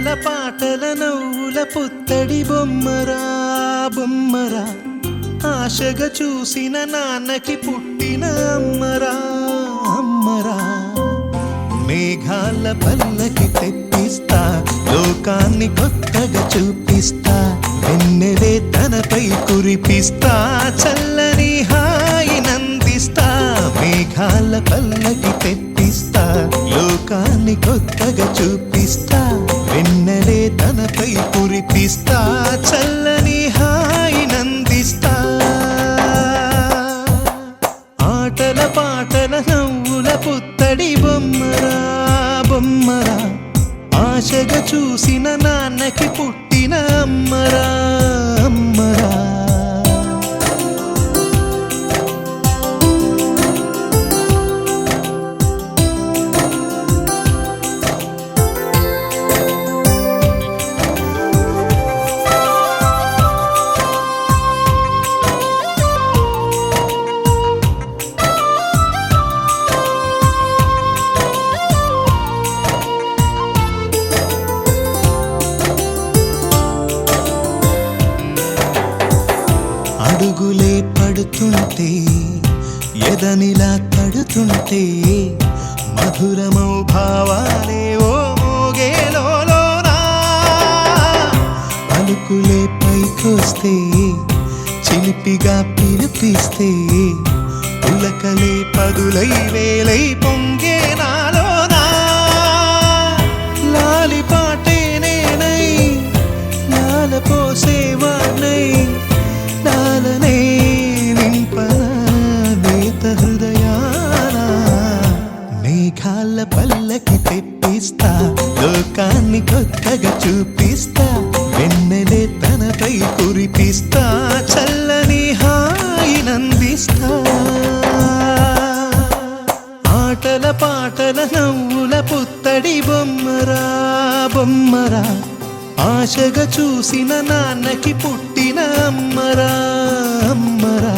ఆటల పాటల నవ్వుల పుత్తడి బొమ్మరా బొమ్మరా, ఆశగా చూసిన నాన్నకి పుట్టిన అమ్మరా అమ్మరా. మేఘాల పల్లకి తెప్పిస్తా, లోకాన్ని కొత్తగా చూపిస్తా, వెన్నెలే తనపై కురిపిస్తా, చల్లని హాయి నందిస్తా. మేఘాల పల్లకి తెప్పిస్తా, లోకాన్ని కొత్తగా చూపిస్తా, వెన్నెలే తనపై కురిపిస్తా, చల్లని హాయి నందిస్తా. ఆటల పాటల నవ్వుల పుత్తడి బొమ్మరా బొమ్మరా, ఆశగా చూసిన నాన్నకి పుట్టిన అమ్మరా అమ్మరా. అడుగులే పడుతుంటే, ఎదనిలా తడుతుంటే, మధురమౌ భావాలే ఓ మోగేలోనా. పలుకులే పైకొస్తే, చిలిపిగా పిలిపిస్తే, పులకలే పదులై వేలై పొంగే నాలోనా. లాలి పాటే నేనై లాల పోసేవాణ్ణై, లాలనే నింపనా నేత హృదయాన. మేఘాల పల్లకి తెప్పిస్తా, లోకాన్ని కొత్తగా చూపిస్తా, వెన్నెలే తనపై కురిపిస్తా, చల్లని హాయి నందిస్తా. ఆటల పాటల నవ్వుల పుత్తడి బొమ్మరా బొమ్మరా, ఆశగా చూసిన నాన్నకి పుట్టిన అమ్మరా అమ్మరా.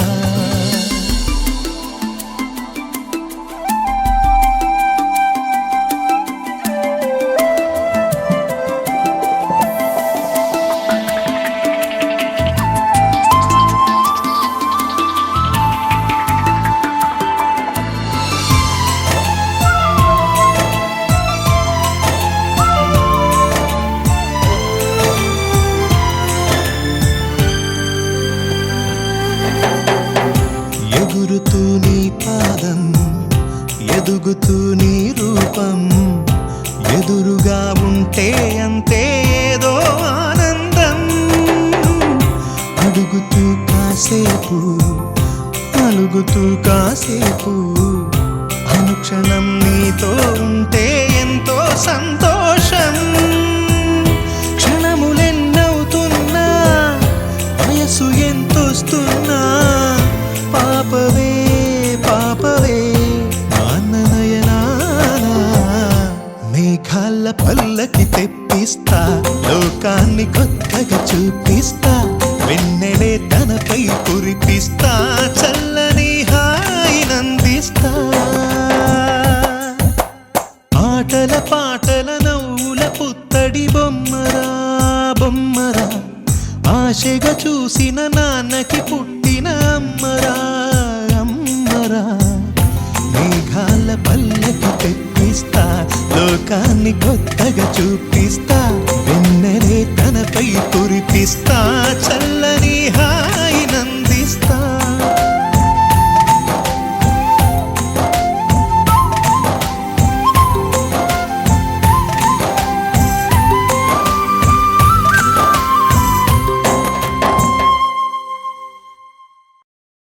ఎగురుతూ నీ పాదం, ఎదుగుతూ నీ రూపం, ఎదురుగా ఉంటే అంతే ఏదో ఆనందం. అడుగుతూ కాసేపు, అలుగుతూ కాసేపు, అనుక్షణం నీతో ఉంటే ఎంతో సంతోషం. క్షణములెన్నవుతున్నా, వయసు ఎంతొస్తున్నా, పాపవే పాపవే నాన్ననయనానా. మేఘాల పల్లకి తెప్పిస్తా, లోకాన్ని కొత్తగా చూపిస్తా, వెన్నెలే తనపై కురిపిస్తా, చల్ల